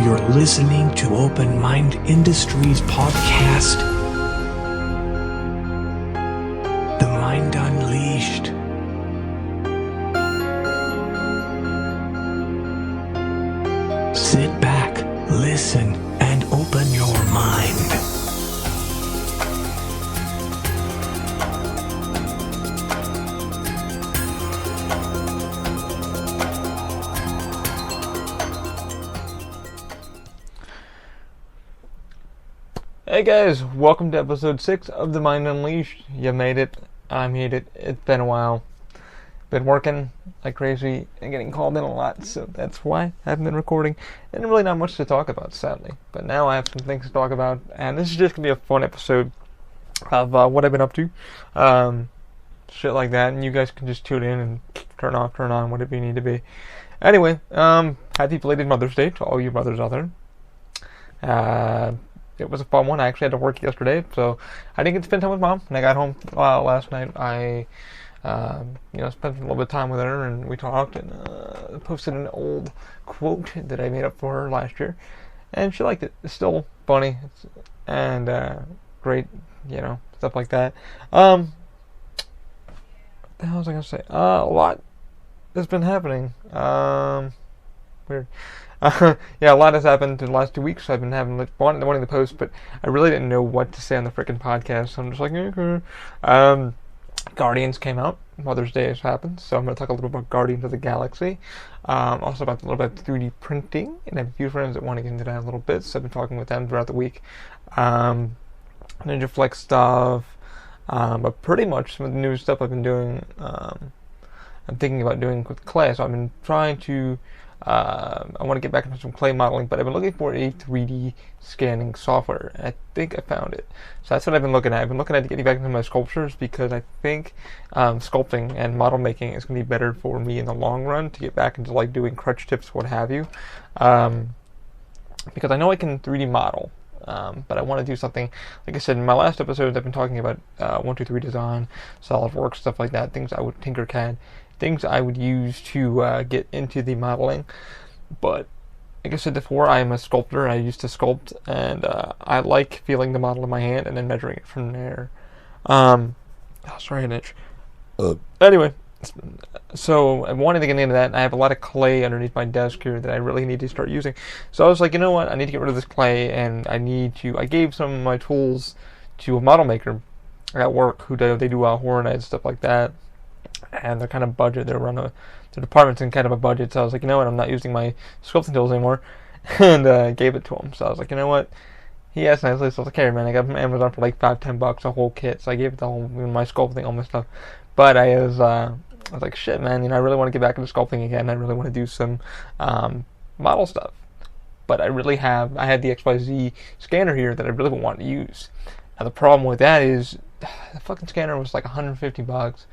You're listening to Open Mind Industries podcast, The Mind Unleashed. Sit back, listen, and open your mind. Hey guys, welcome to episode 6 of The Mind Unleashed. You made it. I made it. It's been a while. Been working like crazy and getting called in a lot, so that's why I haven't been recording. And really not much to talk about, sadly. But now I have some things to talk about, and this is just going to be a fun episode of what I've been up to. Shit like that, and you guys can just tune in and turn off, turn on, whatever you need to be. Anyway, happy belated Mother's Day to all you mothers out there. It was a fun one. I actually had to work yesterday, so I didn't get to spend time with Mom. When I got home last night, I spent a little bit of time with her, and we talked, and posted an old quote that I made up for her last year, and she liked it. It's still funny, and great, stuff like that. What the hell was I going to say? A lot has been happening. Weird. A lot has happened in the last 2 weeks. I've been wanting to post, but I really didn't know what to say on the freaking podcast, so I'm just like, okay. Guardians came out. Mother's Day has happened, so I'm going to talk a little about Guardians of the Galaxy. Also about a little bit of 3D printing, and I have a few friends that want to get into that a little bit, so I've been talking with them throughout the week. Ninja Flex stuff, but pretty much some of the new stuff I've been doing, I'm thinking about doing with clay, so I've been trying to I want to get back into some clay modeling, but I've been looking for a 3D scanning software. I think I found it. So that's what I've been looking at. I've been looking at getting back into my sculptures because I think sculpting and model making is going to be better for me in the long run to get back into like doing crutch tips, what have you. Because I know I can 3D model, but I want to do something, like I said in my last episode, I've been talking about 123 design, SolidWorks, stuff like that, things I would Tinkercad. Things I would use to get into the modeling. But like I said before, I am a sculptor. I used to sculpt, and I like feeling the model in my hand and then measuring it from there. Sorry, an itch. Anyway, so I wanted to get into that, and I have a lot of clay underneath my desk here that I really need to start using. So I was like, you know what? I need to get rid of this clay, and I gave some of my tools to a model maker at work they do horror nights, stuff like that. And they're kind of budget. They run the department's in kind of a budget. So I was like, you know what? I'm not using my sculpting tools anymore, and gave it to him. So I was like, you know what? He asked nicely. So I was like, hey man, I got it from Amazon for like $5-10 a whole kit. So I gave it to him, my sculpting, all my stuff. But I was like, shit, man. I really want to get back into sculpting again. I really want to do some model stuff. But I had the XYZ scanner here that I really want to use. Now the problem with that is the fucking scanner was like $150.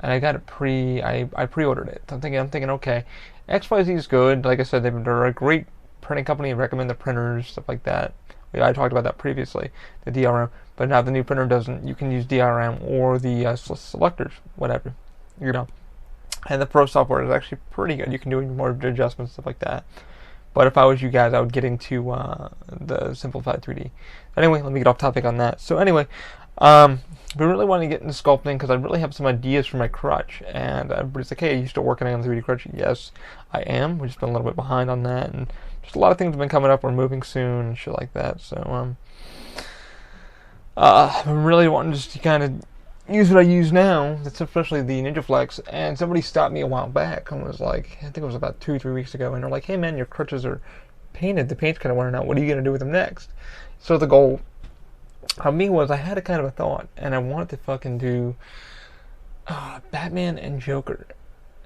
And I got it I pre-ordered it. I'm thinking, okay, XYZ is good. Like I said, they're a great printing company. I recommend the printers, stuff like that. I talked about that previously, the DRM. But now the new printer doesn't. You can use DRM or the selectors, whatever, And the Pro software is actually pretty good. You can do more adjustments, stuff like that. But if I was you guys, I would get into the simplified 3D. Anyway, let me get off topic on that. So anyway, we really want to get into sculpting because I really have some ideas for my crutch. And everybody's like, hey, are you still working on the 3D crutch? Yes, I am. We've just been a little bit behind on that. And just a lot of things have been coming up. We're moving soon and shit like that. So I'm really wanting just to kind of use what I use now. That's especially the Ninja Flex. And somebody stopped me a while back and was like, I think it was about 2-3 weeks ago. And they're like, hey man, your crutches are painted. The paint's kind of wearing out. What are you going to do with them next? So the goal of me was I had a kind of a thought, and I wanted to fucking do Batman and Joker.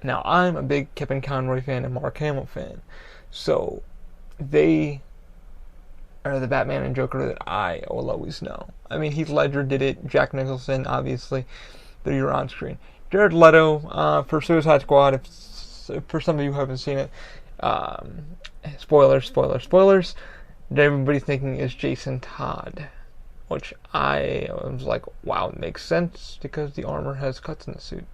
Now, I'm a big Kevin Conroy fan and Mark Hamill fan, so they are the Batman and Joker that I will always know. I mean, Heath Ledger did it, Jack Nicholson, obviously, they're on screen. Jared Leto for Suicide Squad, if for some of you who haven't seen it, spoilers, everybody's thinking is Jason Todd. Which I was like, wow, it makes sense because the armor has cuts in the suit.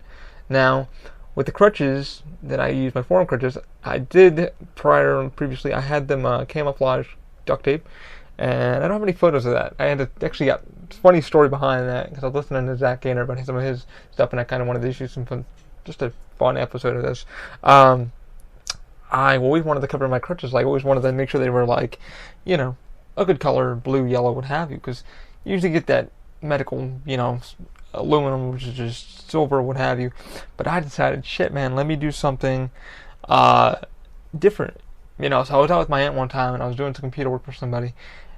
Now, with the crutches that I use, my forearm crutches, I did previously, I had them camouflage duct tape, and I don't have any photos of that. I had to actually got a funny story behind that because I was listening to Zach Gaynor about some of his stuff, and I kind of wanted to issue some fun, just a fun episode of this. I always wanted to cover my crutches. Like, I always wanted to make sure they were like, you know, a good color, blue, yellow, what have you, because you usually get that medical, you know, aluminum, which is just silver, what have you. But I decided, shit, man, let me do something different. You know, so I was out with my aunt one time, and I was doing some computer work for somebody.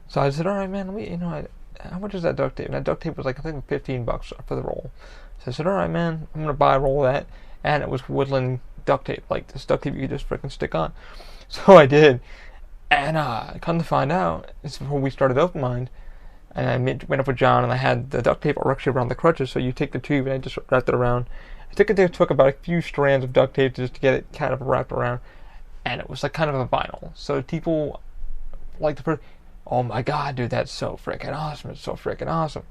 So I said, all right, man, let me, you know, how much is that duct tape? And that duct tape was like, I think, $15 for the roll. So I said, all right, man, I'm going to buy a roll of that. And it was Woodland duct tape, like this duct tape you could just freaking stick on. So I did. And come to find out, it's before we started Open Mind, and I went up with John, and I had the duct tape actually around the crutches, so you take the tube, and I just wrapped it around. It took about a few strands of duct tape just to get it kind of wrapped around, and it was like kind of a vinyl. So people like to put, oh my god, dude, that's so freaking awesome, it's so freaking awesome.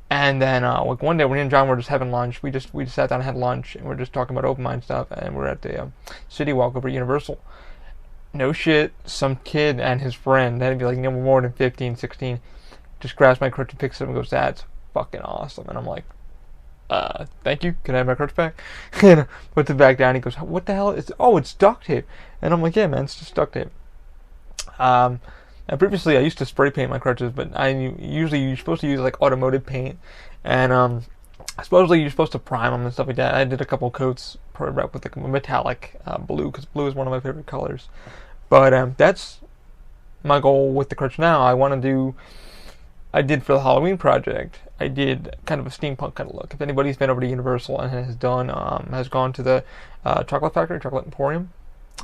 And then like one day, when me and John were just having lunch, we just sat down and had lunch, and we're just talking about Open Mind stuff, and we're at the City Walk over at Universal. No shit, some kid and his friend, that'd be like no more than 15, 16, just grabs my crutch and picks it up and goes, that's fucking awesome. And I'm like, thank you, can I have my crutch back? And puts it back down. He goes, what the hell is it? Oh, it's duct tape. And I'm like, yeah, man, it's just duct tape. And previously I used to spray paint my crutches, but you're supposed to use like automotive paint, and supposedly you're supposed to prime them and stuff like that. I did a couple coats with like a metallic blue, because blue is one of my favorite colors. But that's my goal with the crutch now. I did for the Halloween project, I did kind of a steampunk kind of look. If anybody's been over to Universal and has gone to the Chocolate Factory, Chocolate Emporium,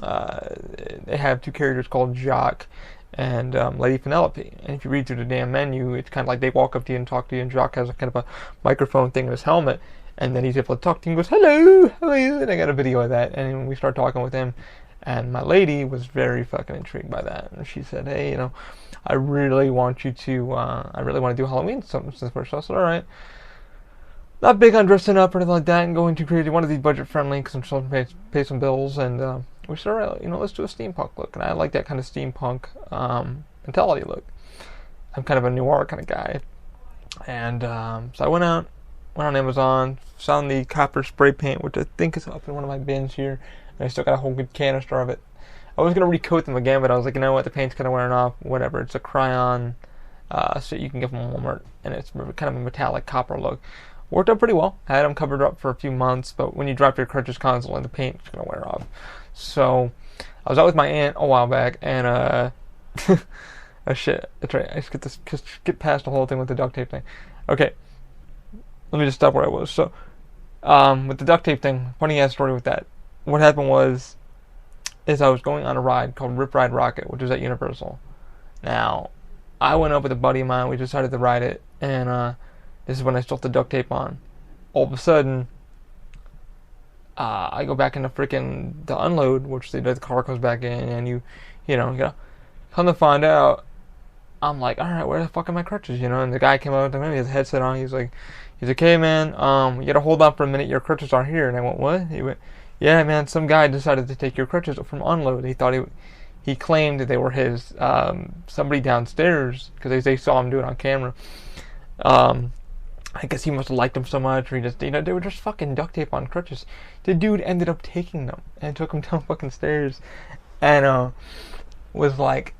they have two characters called Jock and Lady Penelope. And if you read through the damn menu, it's kind of like they walk up to you and talk to you, and Jock has a kind of a microphone thing in his helmet, and then he's able to talk to you and goes, hello, how are you? And I got a video of that, and we start talking with him, and my lady was very fucking intrigued by that, and she said, hey, you know, I really want to do Halloween something since first. So I said, all right. Not big on dressing up or anything like that and going too crazy. I wanted to be budget friendly because I'm still to pay some bills, and we said, all right, you know, let's do a steampunk look. And I like that kind of steampunk mentality look. I'm kind of a noir kind of guy. And so I went on Amazon, found the copper spray paint, which I think is up in one of my bins here, and I still got a whole good canister of it. I was going to recoat them again, but I was like, you know what, the paint's kind of wearing off, whatever. It's a crayon, so you can get from Walmart, and it's kind of a metallic copper look. Worked out pretty well. I had them covered up for a few months, but when you drop your crutches constantly, the paint's going to wear off. So I was out with my aunt a while back, and oh shit, that's right. I just get past the whole thing with the duct tape thing. Okay, let me just stop where I was. So with the duct tape thing, funny ass story with that. What happened was, I was going on a ride called Rip Ride Rocket, which was at Universal. Now, I went up with a buddy of mine. We decided to ride it, and this is when I still had the duct tape on. All of a sudden, I go back into freaking the unload, which the car comes back in, and you know, come to find out, I'm like, all right, where the fuck are my crutches, you know? And the guy came out with me, he has a headset on. He's like, hey man, you gotta hold on for a minute. Your crutches aren't here. And I went, what? He went, yeah, man, some guy decided to take your crutches from unload. He thought he claimed that they were his. Somebody downstairs, because they saw him do it on camera. I guess he must have liked them so much, or he just, you know, they were just fucking duct tape on crutches. The dude ended up taking them and took them down fucking stairs, and was like,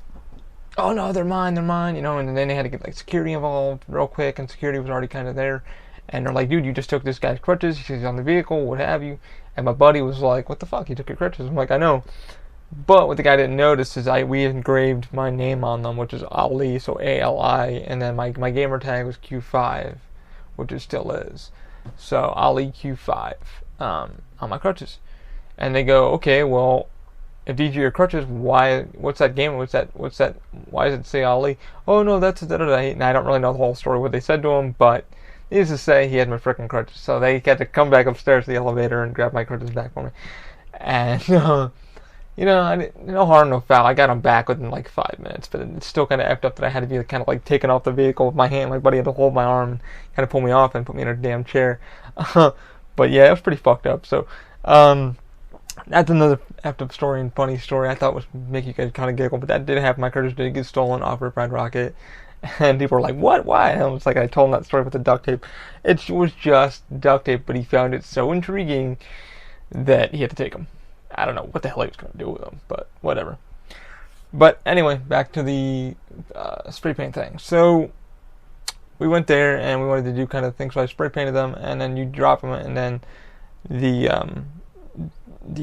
oh no, they're mine, you know. And then they had to get like security involved real quick, and security was already kind of there. And they're like, dude, you just took this guy's crutches. He's on the vehicle, what have you. And my buddy was like, what the fuck? You took your crutches? I'm like, I know. But what the guy didn't notice is we engraved my name on them, which is Ali, so A-L-I. And then my gamer tag was Q5, which it still is. So Ali Q5 on my crutches. And they go, okay, well, if these are your crutches, what's that game? What's that? Why does it say Ali? Oh, no, that's da-da-da. And I don't really know the whole story, what they said to him, but needless to say, he had my freaking crutches. So they had to come back upstairs to the elevator and grab my crutches back for me. And, you know, no harm, no foul. I got them back within like 5 minutes, but it's still kind of effed up that I had to be kind of like taken off the vehicle with my hand. My buddy had to hold my arm and kind of pull me off and put me in a damn chair. But yeah, it was pretty fucked up. So That's another active story and funny story I thought was make you guys kind of giggle, but that did happen. My crutches did get stolen off of Red Rocket, and people were like, "What? Why?" And I was like, I told him that story with the duct tape. It was just duct tape, but he found it so intriguing that he had to take them. I don't know what the hell he was going to do with them, but whatever. But anyway, back to the spray paint thing. So we went there and we wanted to do kind of things. So I spray painted them, and then you drop them, and then the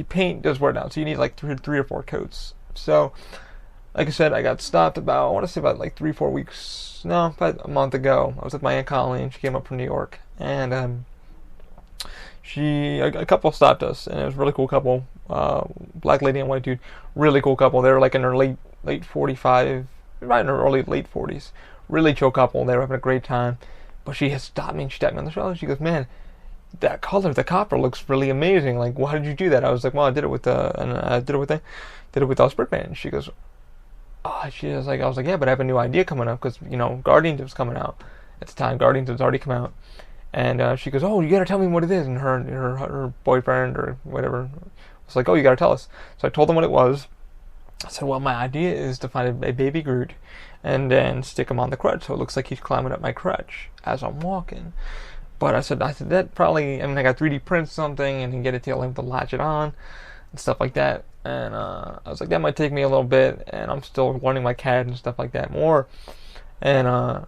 paint does wear down. So you need like three or four coats. So, like I said, I got stopped about, I want to say about like 3-4 weeks, no, about a month ago. I was with my Aunt Colleen. She came up from New York, and a couple stopped us, and it was a really cool couple, black lady and white dude, really cool couple. They were like in their late 45, right in their early late 40s, really chill couple. They were having a great time, but she has stopped me and she tapped me on the shoulder. She goes, "Man, that color, the copper looks really amazing. Like, why did you do that?" I was like, "Well, I did it with spray paint." And she goes, "Oh," she was like, I was like, "Yeah, but I have a new idea coming up because Guardians was coming out at the time. Guardians has already come out." And she goes, "Oh, you gotta tell me what it is." And her boyfriend or whatever was like, "Oh, you gotta tell us." So I told them what it was. I said, "Well, my idea is to find a baby Groot and then stick him on the crutch so it looks like he's climbing up my crutch as I'm walking." But I said that probably, I got 3D print something and get it to him to latch it on and stuff like that. And I was like, that might take me a little bit, and I'm still learning my CAD and stuff like that more. And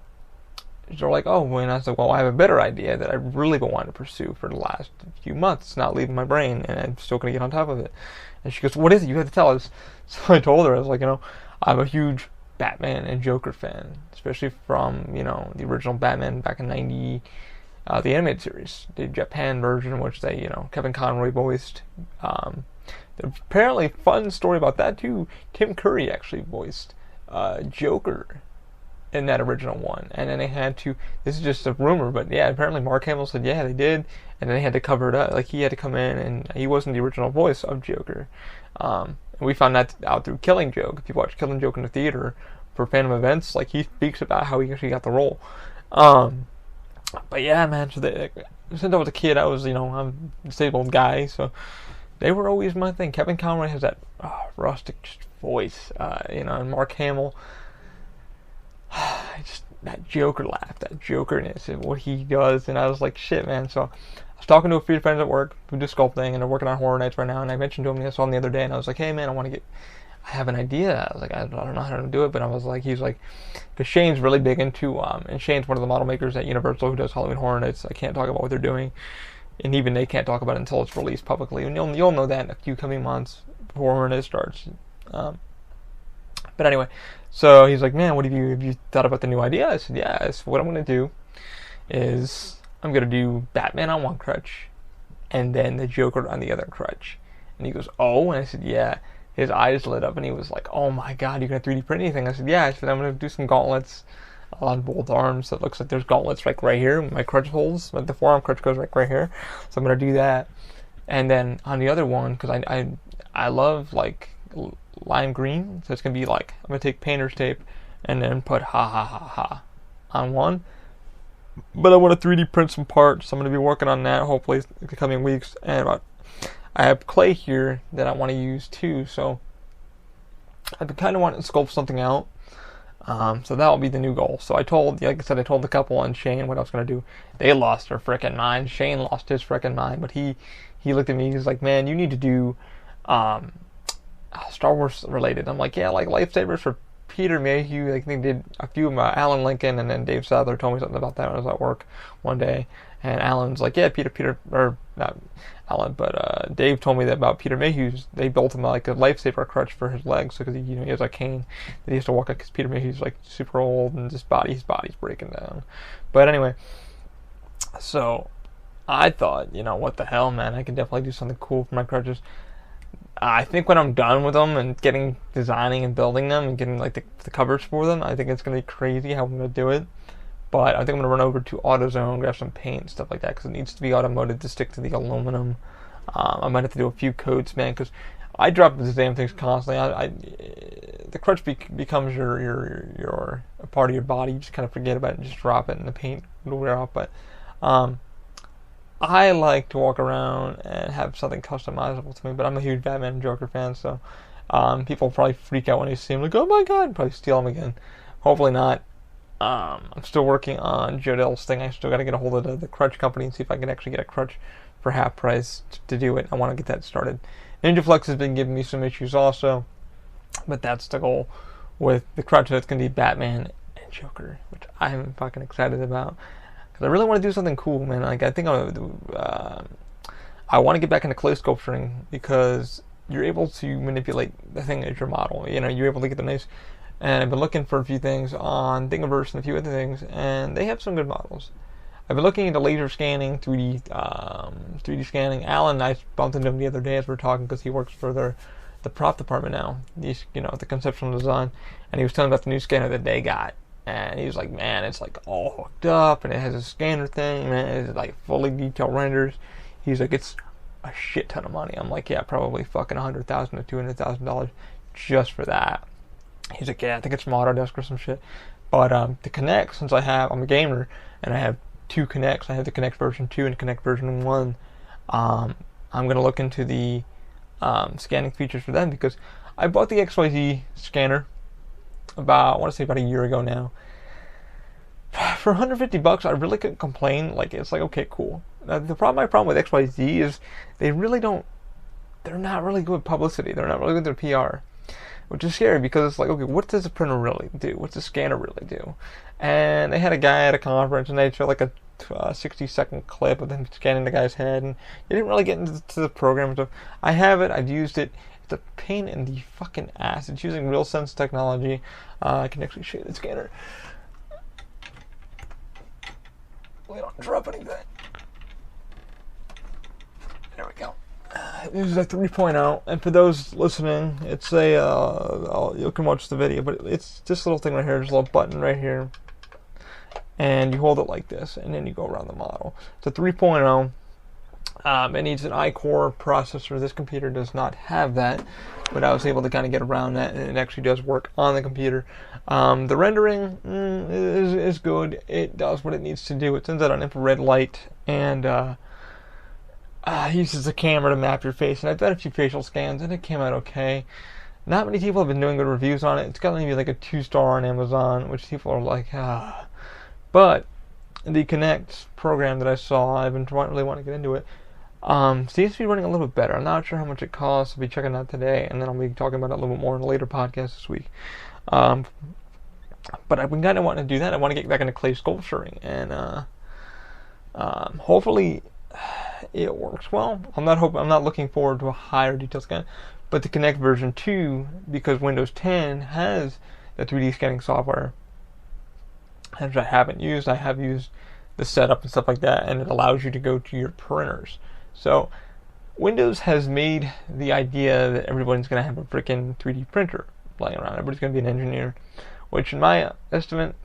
they're like, "Oh," and I said, "Well, I have a better idea that I really been wanting to pursue for the last few months. It's not leaving my brain, and I'm still going to get on top of it." And she goes, "What is it? You have to tell us." So I told her, I was like, I'm a huge Batman and Joker fan, especially from, the original Batman back in 90, the animated series, the Japan version, which Kevin Conroy voiced. Apparently, fun story about that too. Tim Curry actually voiced Joker in that original one, and then they had to. This is just a rumor, but yeah, apparently Mark Hamill said yeah they did, and then they had to cover it up. Like he had to come in, and he wasn't the original voice of Joker. And we found that out through Killing Joke. If you watch Killing Joke in the theater for Phantom Events, like he speaks about how he actually got the role. But yeah, man. So since I was a kid, I was I'm a disabled guy, so they were always my thing. Kevin Conroy has that rustic voice, and Mark Hamill. Just that Joker laugh, that Jokerness, and what he does, and I was like, shit, man. So I was talking to a few friends at work who do sculpting, and they're working on Horror Nights right now. And I mentioned to him, I saw him the other day, and I was like, "Hey, man, I have an idea." I was like, "I don't know how to do it," but I was like, he's like, because Shane's really big into, and Shane's one of the model makers at Universal who does Halloween Horror Nights. I can't talk about what they're doing, and even they can't talk about it until it's released publicly. And you'll know that in a few coming months before Horror Nights starts. But anyway, so he's like, "Man, have you thought about the new idea?" I said, "Yeah, so what I'm going to do is I'm going to do Batman on one crutch and then the Joker on the other crutch." And he goes, "Oh," and I said, "Yeah." His eyes lit up and he was like, "Oh my God, you're going to 3D print anything?" I said, "Yeah." I said, "I'm going to do some gauntlets on both arms. So it looks like there's gauntlets right here, my crutch holes, like the forearm crutch goes right here. So I'm going to do that. And then on the other one, because I love like lime green, so it's gonna be like I'm gonna take painter's tape and then put ha ha ha ha on one, but I want to 3D print some parts, so I'm gonna be working on that hopefully in the coming weeks. And I have clay here that I want to use too, so I've been kind of wanting to sculpt something out. So that will be the new goal. So I told the couple and Shane what I was gonna do. They lost their frickin' mind. Shane lost his frickin' mind, but he looked at me. He's like, "Man, you need to do Star Wars related." I'm like, "Yeah, like lightsabers for Peter Mayhew." Like they did a few of Alan Lincoln, and then Dave Sadler told me something about that when I was at work one day. And Alan's like, "Yeah, Peter, or not Alan, but Dave told me that about Peter Mayhew's. They built him like a lifesaver crutch for his legs, because he has a cane that he has to walk on, because Peter Mayhew's like super old and his body's breaking down." But anyway, so I thought, what the hell, man? I can definitely do something cool for my crutches. I think when I'm done with them and designing and building them and getting like the covers for them, I think it's gonna be crazy how I'm gonna do it. But I think I'm gonna run over to AutoZone, grab some paint and stuff like that, because it needs to be automotive to stick to the aluminum. I might have to do a few coats, man, because I drop these damn things constantly. The crutch becomes your a part of your body. You just kind of forget about it and just drop it, and the paint will wear off. But I like to walk around and have something customizable to me, but I'm a huge Batman and Joker fan, so people probably freak out when they see him, like, oh my god, and probably steal him again. Hopefully not. I'm still working on Jodell's thing. I still got to get a hold of the crutch company and see if I can actually get a crutch for half price to do it. I want to get that started. Ninja Flex has been giving me some issues also, but that's the goal with the crutch. That's going to be Batman and Joker, which I'm fucking excited about. Because I really want to do something cool, man. Like, I think I want to get back into clay sculpturing because you're able to manipulate the thing as your model. You know, you're able to get the nice. And I've been looking for a few things on Thingiverse and a few other things, and they have some good models. I've been looking into laser scanning, 3D scanning. Alan, I bumped into him the other day as we were talking because he works for the prop department now. He's, the conceptual design, and he was telling about the new scanner that they got. And he was like, man, it's like all hooked up, and it has a scanner thing, man. It's like fully detailed renders. He's like, it's a shit ton of money. I'm like, yeah, probably fucking $100,000 to $200,000 just for that. He's like, yeah, I think it's from Autodesk or some shit. But the Kinect, since I'm a gamer, and I have two Kinects. I have the Kinect version 2 and the Kinect version 1. I'm going to look into the scanning features for them because I bought the XYZ scanner I want to say about a year ago now. For $150, I really couldn't complain. Like, it's like, okay, cool. My problem with XYZ is they're not really good with publicity. They're not really good with their PR. Which is scary because it's like, okay, what does a printer really do? What's a scanner really do? And they had a guy at a conference and they showed like a 60-second clip of them scanning the guy's head, and they didn't really get into the program and stuff. I have it, I've used it. It's a pain in the fucking ass. It's using RealSense technology. I can actually show you the scanner. We don't drop anything. There we go. This is a 3.0, and for those listening, it's a, you can watch the video, but it's this little thing right here. There's a little button right here, and you hold it like this, and then you go around the model. It's a 3.0. It needs an i-Core processor. This computer does not have that, but I was able to kind of get around that, and it actually does work on the computer. The rendering is good. It does what it needs to do. It sends out an infrared light, and uses the camera to map your face, and I've done a few facial scans, and it came out okay. Not many people have been doing good reviews on it. It's got maybe like a 2-star on Amazon, which people are like, ah. But the Kinect program that I saw, I've been really wanting to get into it, seems to be running a little bit better. I'm not sure how much it costs. I'll be checking that today, and then I'll be talking about it a little bit more in a later podcast this week. But I've been kind of wanting to do that. I want to get back into clay sculpturing, and hopefully it works well. I'm not looking forward to a higher detail scan, but the Kinect version 2, because Windows 10 has the 3D scanning software, which I haven't used. I have used the setup and stuff like that, and it allows you to go to your printers. So Windows has made the idea that everybody's going to have a freaking 3D printer laying around. Everybody's going to be an engineer, which in my estimate,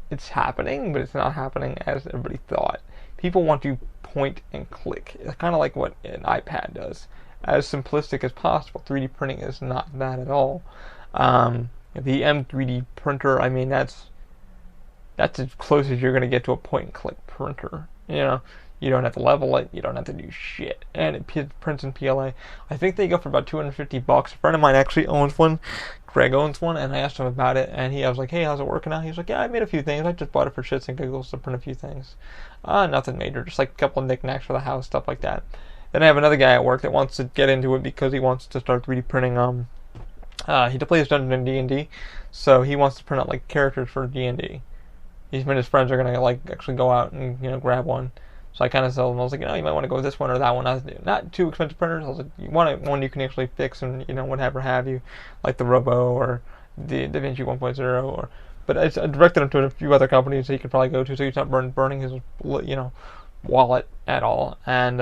it's happening, but it's not happening as everybody thought. People want to point and click. It's kind of like what an iPad does. As simplistic as possible. 3D printing is not that at all. The M3D printer, I mean, that's as close as you're going to get to a point and click printer. You don't have to level it. You don't have to do shit. And it prints in PLA. I think they go for about $250. A friend of mine actually owns one. Greg owns one, and I asked him about it, and I was like, hey, how's it working out? He was like, yeah, I made a few things. I just bought it for shits and giggles to print a few things. Nothing major, just like a couple of knickknacks for the house, stuff like that. Then I have another guy at work that wants to get into it because he wants to start 3D printing. He plays Dungeons and D&D, so he wants to print out like characters for D&D. His friends are gonna like actually go out and grab one. So I kind of told him, I was like, you might want to go with this one or that one. I was not too expensive printers. I was like, you want one you can actually fix and whatever have you, like the Robo or the DaVinci 1.0 But I directed him to a few other companies that he could probably go to, so he's not burning his wallet at all. And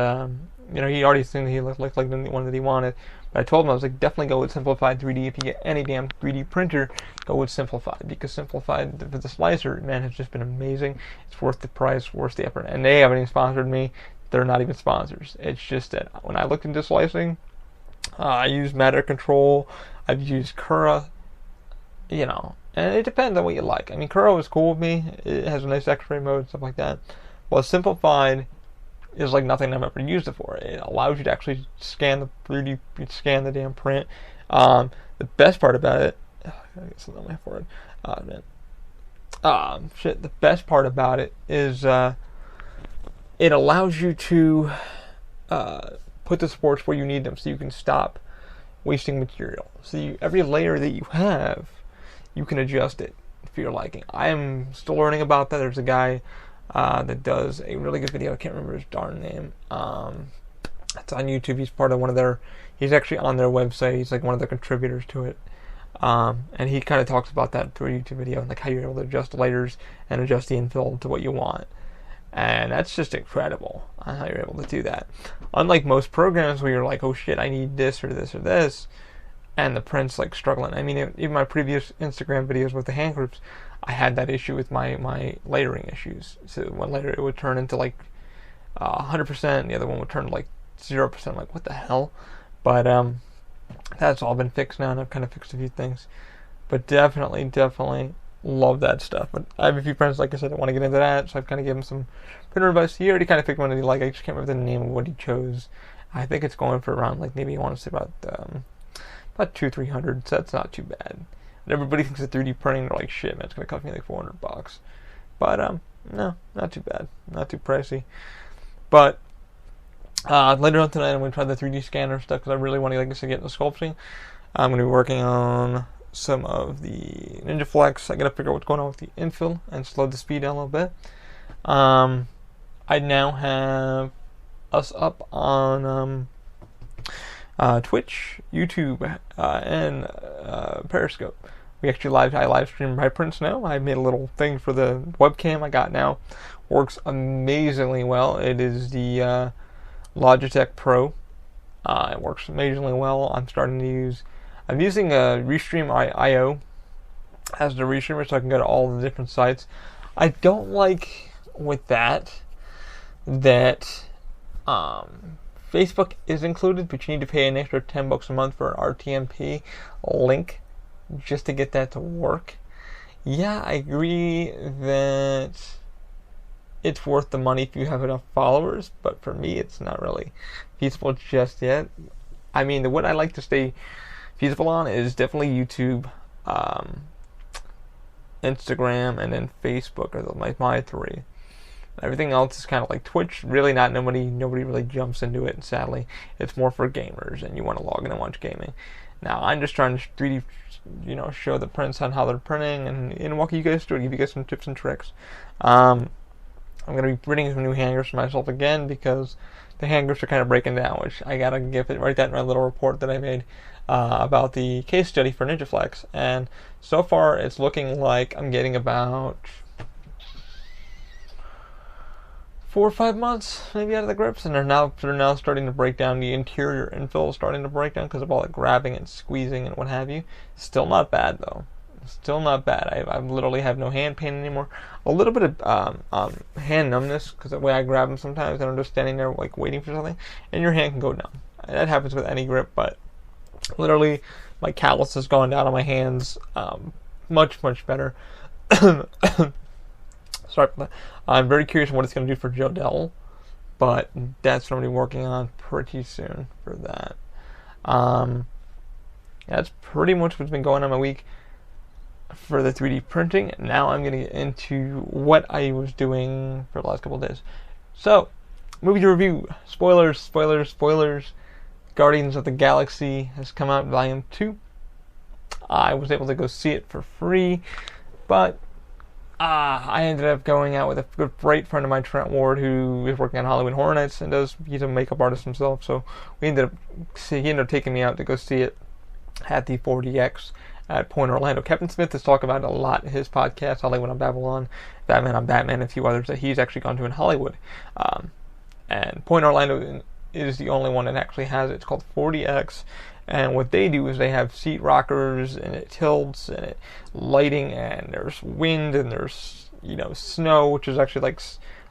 he already seen he looked like the one that he wanted. But I told him, I was like, definitely go with Simplified 3D. If you get any damn 3D printer, go with Simplified, because Simplified, the slicer, man, has just been amazing. It's worth the price, worth the effort. And they haven't even sponsored me. They're not even sponsors. It's just that when I looked into slicing, I use Matter Control. I've used Cura, and it depends on what you like. I mean, Cura is cool with me. It has a nice X-ray mode and stuff like that. Well, Simplified is like nothing I've ever used it for. It allows you to actually scan the 3D, scan the damn print. The best part about it, I get something on my forehead. Man. The best part about it is it allows you to put the supports where you need them, so you can stop wasting material. So every layer that you have, you can adjust it for your liking. I am still learning about that. There's a guy that does a really good video. I can't remember his darn name. It's on YouTube. He's part of one of their. He's actually on their website. He's like one of the contributors to it. And he kind of talks about that through a YouTube video, and like how you're able to adjust layers and adjust the infill to what you want. And that's just incredible on how you're able to do that. Unlike most programs where you're like, oh shit, I need this or this or this, and the print's like struggling. I mean, even my previous Instagram videos with the hand groups, I had that issue with my layering issues. So one layer it would turn into like 100%, and the other one would turn to like 0%. Like, what the hell? But that's all been fixed now, and I've kind of fixed a few things. But definitely love that stuff. But I have a few friends, like I said, that want to get into that, so I've kind of given some printer advice. He already kind of picked one that he liked. I just can't remember the name of what he chose. I think it's going for around, like, maybe I want to say about $200-300, so that's not too bad. And everybody thinks of 3D printing, they're like, shit, man, it's going to cost me like $400. But, no, not too bad. Not too pricey. But later on tonight, I'm going to try the 3D scanner stuff, because I really want to, like I said, get into sculpting. I'm going to be working on some of the Ninja Flex. I got to figure out what's going on with the infill and slow the speed down a little bit. I now have us up on Twitch, YouTube, and Periscope. We actually I live stream my prints now. I made a little thing for the webcam I got now. Works amazingly well. It is the Logitech Pro. It works amazingly well. I'm using Restream IO as the restreamer, so I can go to all the different sites. I don't like with that Facebook is included, but you need to pay an extra $10 a month for an RTMP link just to get that to work. Yeah, I agree that it's worth the money if you have enough followers, but for me, it's not really feasible just yet. I mean, what I like to stay feasible on is definitely YouTube, Instagram, and then Facebook are my three. Everything else is kind of like Twitch. Really, nobody really jumps into it. And sadly, it's more for gamers, and you want to log in and watch gaming. Now, I'm just trying to 3D, show the prints on how they're printing, and walk you guys through it, give you guys some tips and tricks. I'm going to be printing some new hangers for myself again, because the hangers are kind of breaking down, which I got to write that in my little report that I made about the case study for Ninja Flex. And so far, it's looking like I'm getting about 4 or 5 months maybe out of the grips, and they're now starting to break down. The interior infill is starting to break down because of all the grabbing and squeezing and what have you. Still not bad though. Still not bad. I literally have no hand pain anymore. A little bit of hand numbness because the way I grab them sometimes, and I'm just standing there like waiting for something, and your hand can go numb. And that happens with any grip, but literally my callus has gone down on my hands much better. Sorry for that. I'm very curious what it's going to do for Jodell, but that's what I'm going to be working on pretty soon for that. That's pretty much what's been going on my week for the 3D printing. Now I'm going to get into what I was doing for the last couple of days. So, movie to review. Spoilers. Guardians of the Galaxy has come out, Volume 2. I was able to go see it for free, but I ended up going out with a great friend of mine, Trent Ward, who is working on Hollywood Horror Nights, and he's a makeup artist himself. So he ended up taking me out to go see it at the 4DX at Point Orlando. Kevin Smith has talked about it a lot in his podcast, Hollywood on Babylon, Batman on Batman, and a few others that he's actually gone to in Hollywood. And Point Orlando is the only one that actually has it. It's called 4DX. And what they do is they have seat rockers, and it tilts, and it lighting, and there's wind, and there's snow, which is actually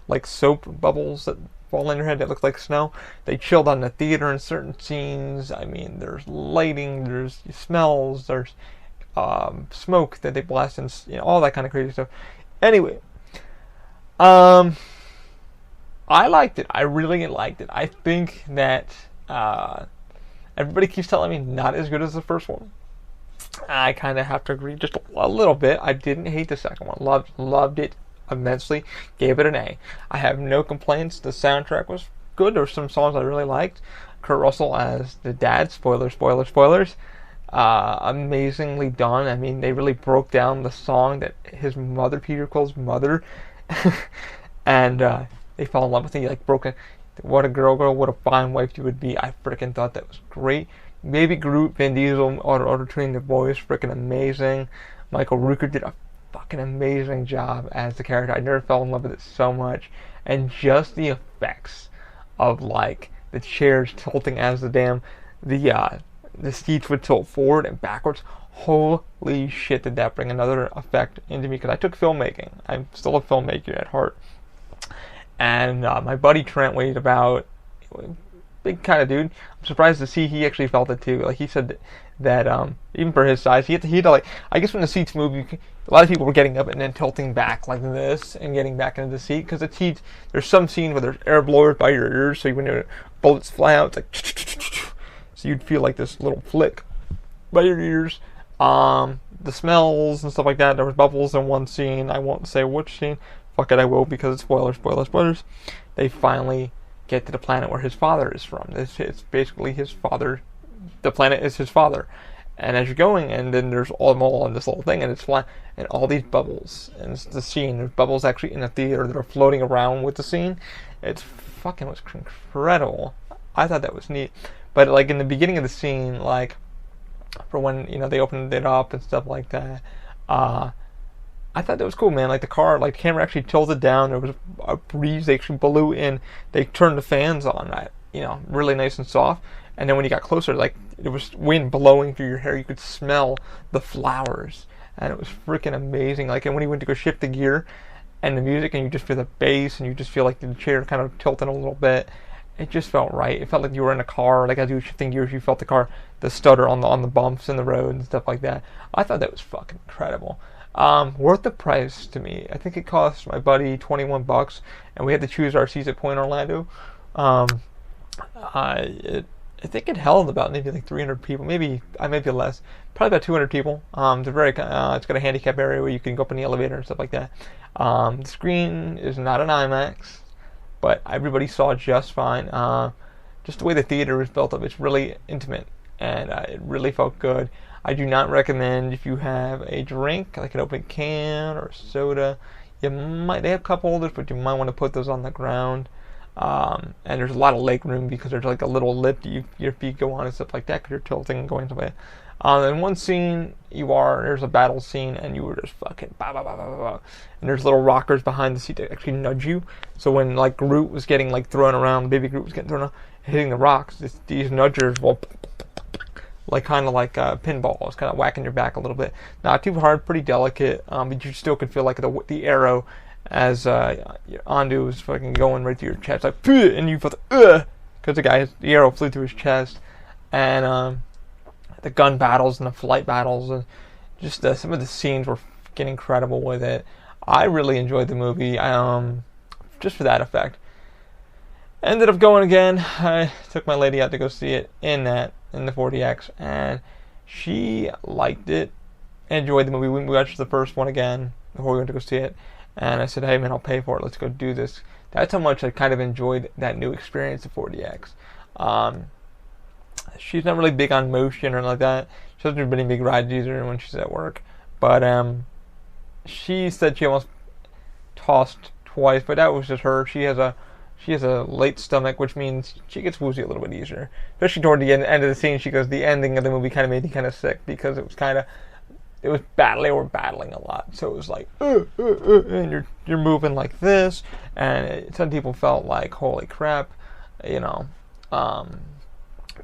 like soap bubbles that fall in your head that look like snow. They chilled on the theater in certain scenes. I mean, there's lighting, there's smells, there's smoke that they blast, and all that kind of crazy stuff. Anyway, I liked it. I really liked it. I think that everybody keeps telling me not as good as the first one. I kind of have to agree just a little bit. I didn't hate the second one. Loved it immensely. Gave it an A. I have no complaints. The soundtrack was good. There were some songs I really liked. Kurt Russell as the dad. Spoilers. Amazingly done. I mean, they really broke down the song that his mother, Peter Quill's mother, and they fell in love with it. He like broke it. What a girl, what a fine wife you would be. I freaking thought that was great. Baby Groot, Vin Diesel, auto-tuning the voice, freaking amazing. Michael Rooker did a fucking amazing job as the character. I never fell in love with it so much. And just the effects of like the chairs tilting as the seats would tilt forward and backwards. Holy shit, did that bring another effect into me, because I took filmmaking. I'm still a filmmaker at heart. And my buddy Trent weighed about, big kind of dude. I'm surprised to see he actually felt it too. Like he said that even for his size, he had to like, I guess when the seats move, a lot of people were getting up and then tilting back like this and getting back into the seat, because the seats, there's some scenes where there's air blowers by your ears, so when the bullets fly out, it's like so you'd feel like this little flick by your ears. The smells and stuff like that. There was bubbles in one scene. I won't say which scene. Fuck it, I will, because it's spoilers. They finally get to the planet where his father is from. It's basically his father. The planet is his father. And as you're going, and then there's all mole on this little thing, and it's flying, and all these bubbles, and it's the scene. There's bubbles actually in the theater that are floating around with the scene. It's fucking was incredible. I thought that was neat. But like in the beginning of the scene, like for when they opened it up and stuff like that, I thought that was cool, man. Like the camera actually tilted down. There was a breeze. They actually blew in. They turned the fans on, really nice and soft. And then when you got closer, like it was wind blowing through your hair. You could smell the flowers, and it was freaking amazing. Like, and when he went to go shift the gear, and the music, and you just feel the bass, and you just feel like the chair kind of tilting a little bit. It just felt right. It felt like you were in a car. Like as you were shifting gears, you felt the stutter on the bumps in the road and stuff like that. I thought that was fucking incredible. Worth the price to me. I think it cost my buddy $21, and we had to choose our seats at Point Orlando. I think it held about maybe like 300 people, maybe less, probably about 200 people. It's got a handicap area where you can go up in the elevator and stuff like that. The screen is not an IMAX, but everybody saw it just fine. Just the way the theater is built up, it's really intimate, and it really felt good. I do not recommend, if you have a drink, like an open can or soda, they have cup holders, but you might want to put those on the ground. And there's a lot of leg room, because there's like a little lip that your feet go on and stuff like that, because you're tilting and going away. In one scene, there's a battle scene, and you were just fucking bah, bah, bah, bah, bah, bah. And there's little rockers behind the seat that actually nudge you. So when like Groot was getting like thrown around, baby Groot was getting thrown around, hitting the rocks, these nudgers will kind of like pinball. It's kind of whacking your back a little bit. Not too hard, pretty delicate, but you still could feel like the arrow as Andu was fucking going right through your chest, like, and you felt because the arrow flew through his chest, and the gun battles and the flight battles, and just some of the scenes were fucking incredible with it. I really enjoyed the movie, just for that effect. Ended up going again. I took my lady out to go see it in the 4DX, and she liked it, enjoyed the movie. We watched the first one again before we went to go see it, and I said, hey man, I'll pay for it, let's go do this. That's how much I kind of enjoyed that new experience of 4DX. She's not really big on motion or like that. She doesn't do many big rides either when she's at work, but she said she almost tossed twice, but that was just her. She has a late stomach, which means she gets woozy a little bit easier. Especially toward the end of the scene, she goes, the ending of the movie kind of made me kind of sick, because they were battling a lot. So it was like, and you're moving like this, and some people felt like, holy crap,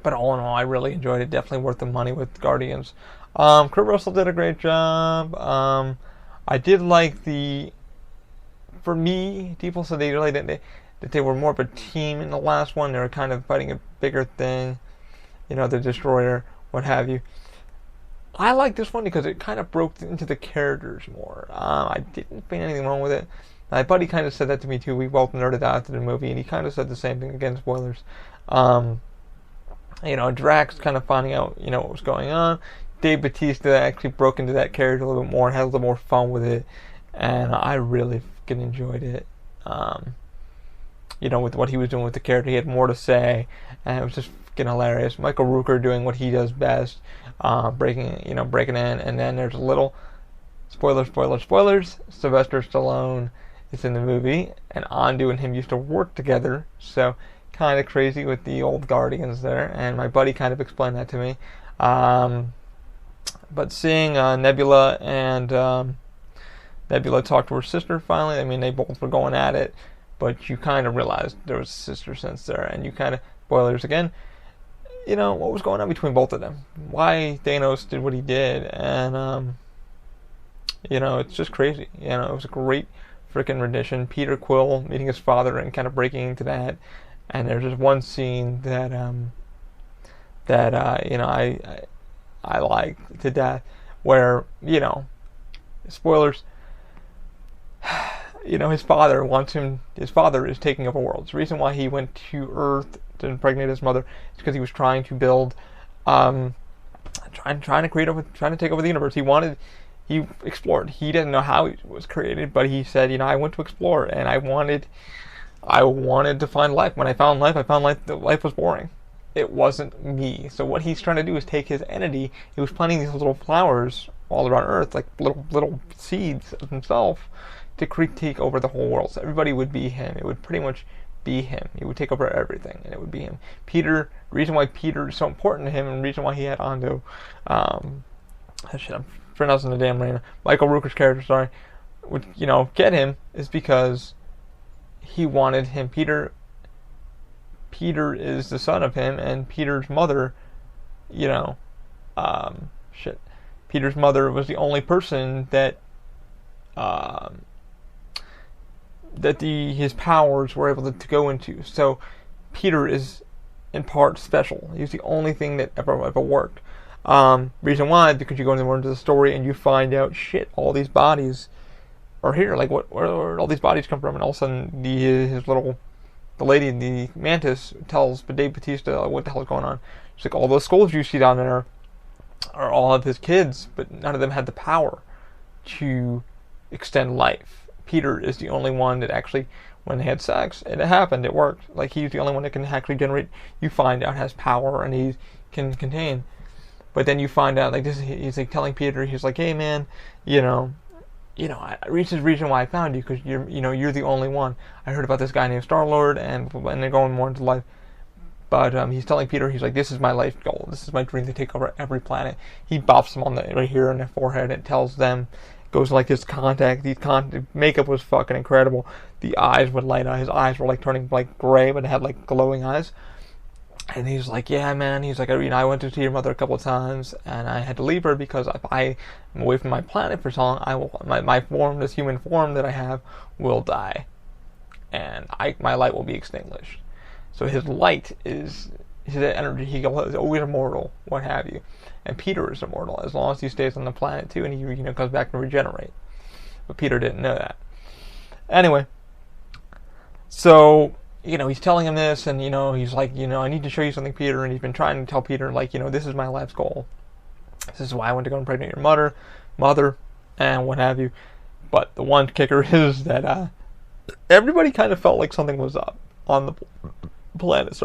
but all in all, I really enjoyed it. Definitely worth the money with Guardians. Kurt Russell did a great job. I did like for me, people said they really didn't, that they were more of a team in the last one. They were kind of fighting a bigger thing, the Destroyer, what have you. I like this one because it kind of broke into the characters more. I didn't find anything wrong with it. My buddy kind of said that to me too. We both nerded out to the movie, and he kind of said the same thing. Again, spoilers. Drax kind of finding out, what was going on. Dave Bautista actually broke into that character a little bit more and had a little more fun with it, and I really fucking enjoyed it. With what he was doing with the character, he had more to say, and it was just fucking hilarious. Michael Rooker doing what he does best, breaking in, and then there's a little spoilers. Sylvester Stallone is in the movie, and Andu and him used to work together, so kind of crazy with the old Guardians there, and my buddy kind of explained that to me. But seeing Nebula and Nebula talk to her sister finally, I mean, they both were going at it, but you kind of realized there was a sister sense there, and you kind of, spoilers again, what was going on between both of them, why Thanos did what he did, and, it's just crazy. It was a great freaking rendition. Peter Quill meeting his father and kind of breaking into that, and there's just one scene that I like to death, where, spoilers, his father is taking over worlds. The reason why he went to Earth to impregnate his mother is because he was trying to build, trying to take over the universe. He explored. He didn't know how it was created, but he said, I went to explore, and I wanted to find life. When I found life, that life was boring. It wasn't me. So what he's trying to do is take his entity. He was planting these little flowers all around Earth, like little seeds of himself, to take over the whole world. So everybody would be him. It would pretty much be him. He would take over everything, and it would be him. Peter, the reason why Peter is so important to him, and the reason why he had Andu, I'm pronouncing the damn name, Michael Rooker's character, would, get him, is because he wanted him. Peter is the son of him, and Peter's mother, Peter's mother was the only person that his powers were able to go into. So Peter is in part special. He's the only thing that ever worked. Reason why? Because you go into the story and you find out, all these bodies are here. Like, where all these bodies come from? And all of a sudden, the lady, the Mantis, tells Dave Bautista what the hell is going on. She's like, all those skulls you see down there are all of his kids, but none of them had the power to extend life. Peter is the only one that actually, when they had sex, and it happened, it worked. Like, he's the only one that can actually generate, you find out, has power, and he can contain. But then you find out, like, he's like telling Peter, he's like, hey man, this is the reason why I found you, because you're the only one. I heard about this guy named Star-Lord, and they're going more into life. But he's telling Peter, he's like, this is my life goal. This is my dream to take over every planet. He bops him on right here in the forehead, and tells them, goes like his contact. Makeup was fucking incredible. The eyes would light up. His eyes were like turning like gray, but it had like glowing eyes. And he's like, yeah, man. He's like, I went to see your mother a couple of times, and I had to leave her because if I am away from my planet for so long, my form, this human form that I have, will die, and my light will be extinguished. So his light is his energy. He is always immortal, what have you. And Peter is immortal as long as he stays on the planet too, and he comes back to regenerate. But Peter didn't know that. Anyway, so he's telling him this, and he's like, I need to show you something, Peter. And he's been trying to tell Peter, like, this is my life's goal. This is why I went to go and impregnate your mother, and what have you. But the one kicker is that everybody kind of felt like something was up on the planet.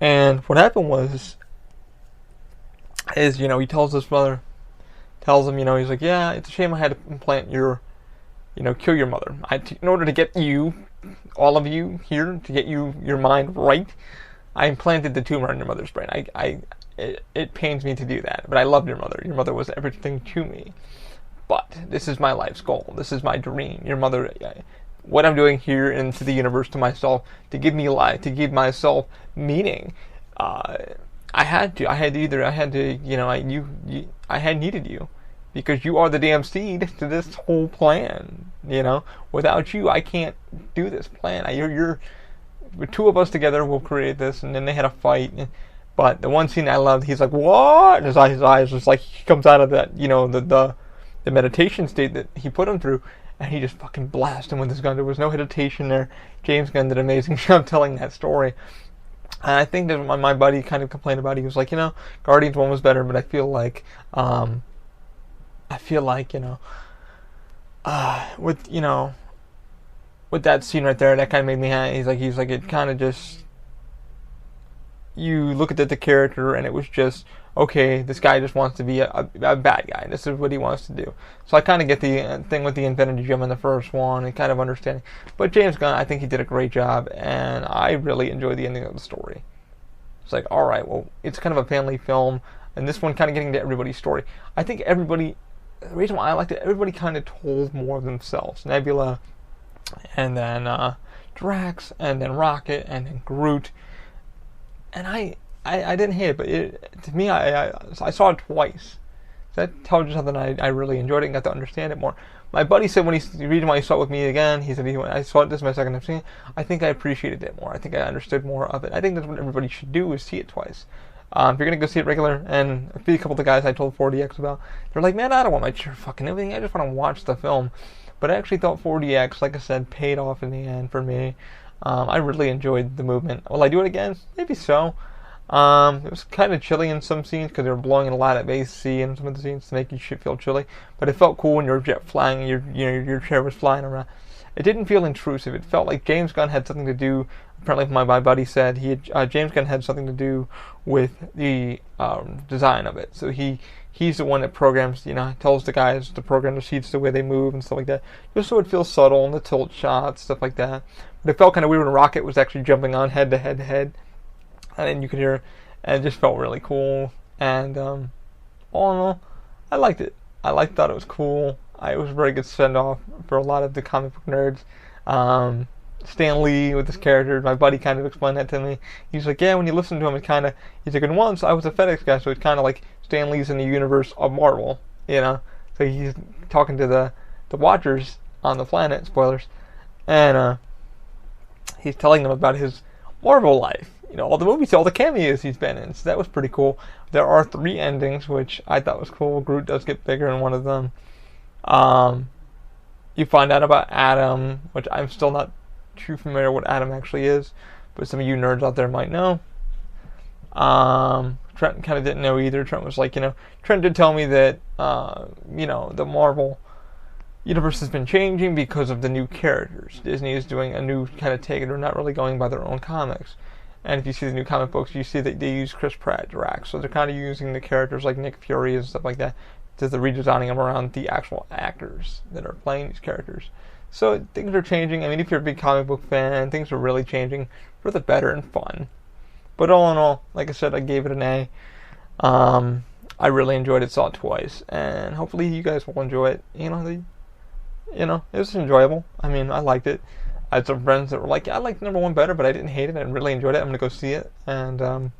And what happened is he tells his mother, he's like, yeah, it's a shame I had to implant kill your mother. In order to get you, all of you here, to get your mind right, I implanted the tumor in your mother's brain. It pains me to do that, but I loved your mother. Your mother was everything to me. But this is my life's goal. This is my dream. Your mother, what I'm doing here into the universe to myself, to give me life, to give myself meaning. I had needed you, because you are the damn seed to this whole plan. Without you, I can't do this plan. The two of us together will create this. And then they had a fight. But the one scene I loved, he's like, what? And his eyes just like, he comes out of that, the meditation state that he put him through, and he just fucking blasted him with his gun. There was no hesitation there. James Gunn did an amazing job telling that story. And I think that my buddy kind of complained about it. He was like, Guardians 1 was better, but I feel like, with that scene right there, that kind of made me happy. He's like, it kind of just, you look at the character, and it was just, okay, this guy just wants to be a bad guy. This is what he wants to do. So I kind of get the thing with the Infinity Gem in the first one and kind of understanding. But James Gunn, I think he did a great job, and I really enjoyed the ending of the story. It's like, all right, well, it's kind of a family film, and this one kind of getting to everybody's story. I think the reason why I liked it, everybody kind of told more of themselves. Nebula, and then Drax, and then Rocket, and then Groot. And I didn't hate it, but to me, I saw it twice. So that tells you something. I really enjoyed it and got to understand it more. My buddy said the reason why he saw it with me again, he said I saw it, this is my second time seeing it, I think I appreciated it more. I think I understood more of it. I think that's what everybody should do, is see it twice. If you're going to go see it regular, and a couple of the guys I told 4DX about, they're like, man, I don't want my chair fucking everything. I just want to watch the film. But I actually thought 4DX, like I said, paid off in the end for me. I really enjoyed the movement. Will I do it again? Maybe so. It was kind of chilly in some scenes because they were blowing in a lot of AC in some of the scenes to make you feel chilly. But it felt cool when your jet flying, your chair was flying around. It didn't feel intrusive. It felt like James Gunn had something to do. Apparently, my buddy said James Gunn had something to do with the design of it. So he's the one that programs, tells the guys to program the seats the way they move and stuff like that, just so it feels subtle and the tilt shots, stuff like that. But it felt kind of weird when Rocket was actually jumping on head to head to head, and then you could hear, and it just felt really cool. And all in all, I liked it. Thought it was cool. It was a very good send off for a lot of the comic book nerds. Stan Lee with his character, my buddy kind of explained that to me. He's like, yeah, when you listen to him, he's like, and once I was a FedEx guy, so it's kind of like Stan Lee's in the universe of Marvel, So he's talking to the Watchers on the planet, spoilers, and he's telling them about his Marvel life. All the movies, all the cameos he's been in. So that was pretty cool. There are 3 endings, which I thought was cool. Groot does get bigger in one of them. You find out about Adam, which I'm still not too familiar what Adam actually is, but some of you nerds out there might know. Trent kind of didn't know either. Trent was like, Trent did tell me that, the Marvel universe has been changing because of the new characters. Disney is doing a new kind of take, and they're not really going by their own comics. And if you see the new comic books, you see that they use Chris Pratt, Drax. So they're kind of using the characters like Nick Fury and stuff like that, to the redesigning them around the actual actors that are playing these characters. So things are changing. I mean, if you're a big comic book fan, things are really changing for the better and fun. But all in all, like I said, I gave it an A. I really enjoyed it, saw it twice, and hopefully you guys will enjoy it. It was enjoyable. I mean, I liked it. I had some friends that were like, yeah, I liked number 1 better, but I didn't hate it. I really enjoyed it. I'm going to go see it. And one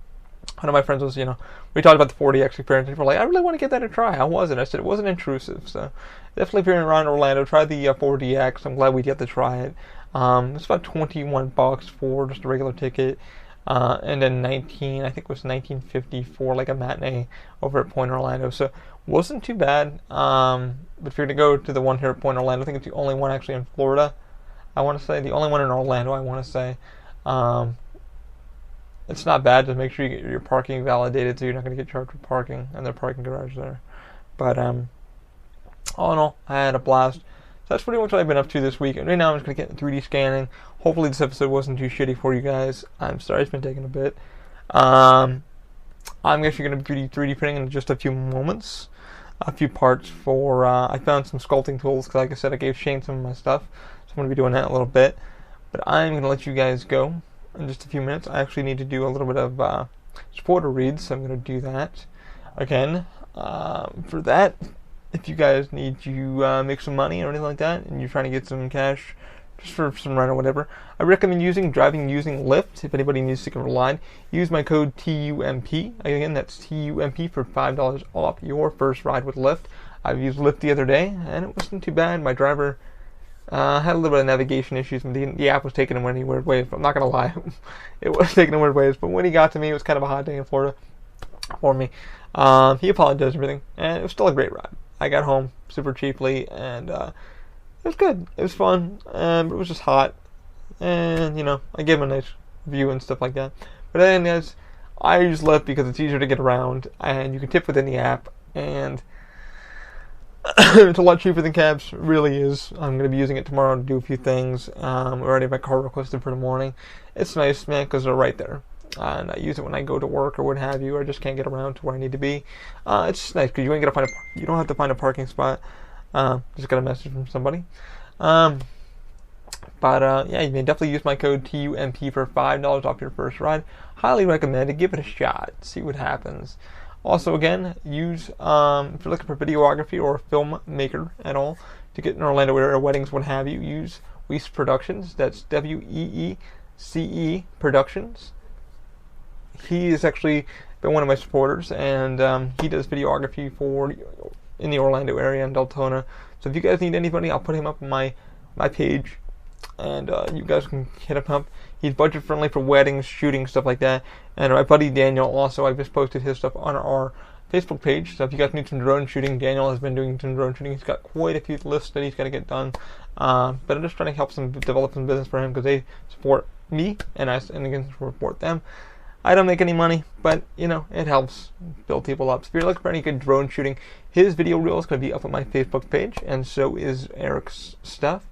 of my friends was, we talked about the 4DX experience, and people were like, I really want to give that a try. How was it? I said, it wasn't intrusive. So definitely if you're around Orlando, try the 4DX. I'm glad we get to try it. It's about $21 for just a regular ticket. And then I think it was $19.50 for like a matinee over at Point Orlando. So wasn't too bad. But if you're going to go to the one here at Point Orlando, I think it's the only one actually in Florida. I want to say the only one in Orlando. I want to say it's not bad. Just make sure you get your parking validated, so you're not going to get charged for parking and their parking garage there. But all in all, I had a blast. So that's pretty much what I've been up to this week. And right now I'm just going to get 3D scanning. Hopefully this episode wasn't too shitty for you guys. I'm sorry it's been taking a bit. I'm actually going to be 3D printing in just a few moments. A few parts for, I found some sculpting tools because like I said, I gave Shane some of my stuff. So I'm going to be doing that in a little bit. But I'm going to let you guys go in just a few minutes. I actually need to do a little bit of supporter reads, so I'm going to do that. Again, for that, if you guys need to make some money or anything like that, and you're trying to get some cash just for some rent or whatever, I recommend driving using Lyft. If anybody needs to get a line, use my code TUMP. Again, that's TUMP for $5 off your first ride with Lyft. I've used Lyft the other day, and it wasn't too bad. My driver had a little bit of navigation issues, and the app was taking him in weird ways. But I'm not going to lie, it was taking him weird ways. But when he got to me, it was kind of a hot day in Florida for me. He apologized and everything, and it was still a great ride. I got home super cheaply, and it was good. It was fun. But it was just hot. And, you know, I gave him a nice view and stuff like that. But anyways, I just left because it's easier to get around, and you can tip within the app, and it's a lot cheaper than cabs. It really is. I'm going to be using it tomorrow to do a few things. We already have my car requested for the morning. It's nice, man, because they're right there. And I use it when I go to work or what have you, or I just can't get around to where I need to be. It's just nice because you don't have to find a parking spot. Just got a message from somebody. Yeah, you may definitely use my code TUMP for $5 off your first ride. Highly recommend it. Give it a shot. See what happens. Also, again, use if you're looking for videography or a filmmaker at all to get in Orlando area weddings, what have you, use Weece Productions. That's WEECE Productions. He has actually been one of my supporters, and he does videography in the Orlando area and Deltona. So if you guys need anybody, I'll put him up on my page, and you guys can hit him up. He's budget friendly for weddings, shooting, stuff like that. And my buddy Daniel also, I just posted his stuff on our Facebook page. So if you guys need some drone shooting, Daniel has been doing some drone shooting. He's got quite a few lists that he's got to get done. But I'm just trying to help develop some business for him because they support me, and I again support them. I don't make any money, but you know, it helps build people up. So if you're looking for any good drone shooting, his video reel is going to be up on my Facebook page, and so is Eric's stuff.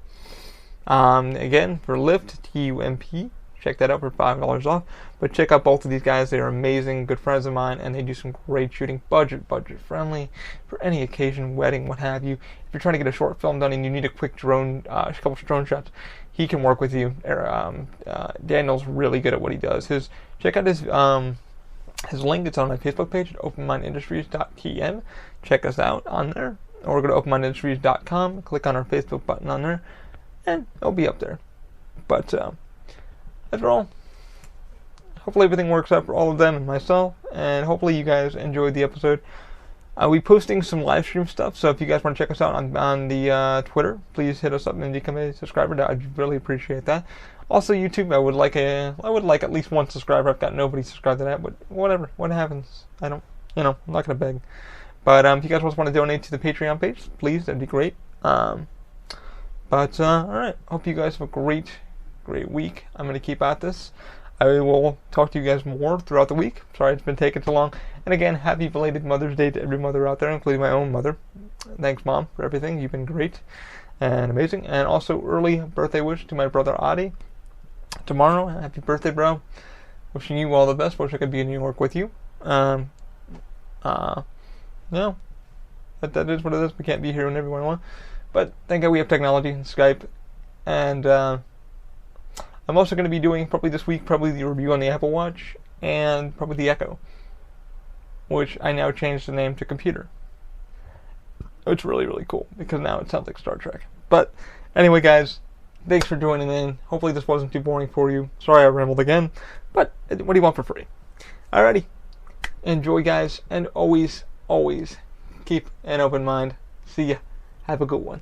Again, for Lyft, TUMP, check that out for $5 off. But check out both of these guys. They are amazing, good friends of mine, and they do some great shooting, budget friendly, for any occasion, wedding, what have you. If you're trying to get a short film done and you need a quick couple of drone shots, he can work with you. Daniel's really good at what he does. Check out his link. It's on my Facebook page, openmindindustries.tm. Check us out on there. Or go to openmindindustries.com, click on our Facebook button on there, and it'll be up there. But that's all. Hopefully everything works out for all of them and myself, and hopefully you guys enjoyed the episode. I'll be posting some live stream stuff, so if you guys want to check us out on the Twitter, please hit us up and become a subscriber. I'd really appreciate that. Also, YouTube, I would like at least one subscriber. I've got nobody subscribed to that, but whatever. What happens? I'm not gonna beg. But if you guys want to donate to the Patreon page, please, that'd be great. All right. Hope you guys have a great week. I'm gonna keep at this. I will talk to you guys more throughout the week. Sorry it's been taking too long. And again, happy belated Mother's Day to every mother out there, including my own mother. Thanks, Mom, for everything. You've been great and amazing. And also, early birthday wish to my brother Adi tomorrow. Happy birthday, bro. Wishing you all the best. Wish I could be in New York with you. No. That is what it is. We can't be here whenever we want. But thank God we have technology and Skype. And I'm also going to be doing, probably this week, the review on the Apple Watch and probably the Echo, which I now changed the name to Computer. It's really, really cool because now it sounds like Star Trek. But anyway, guys, thanks for joining in. Hopefully this wasn't too boring for you. Sorry I rambled again, but what do you want for free? Alrighty. Enjoy, guys, and always keep an open mind. See ya. Have a good one.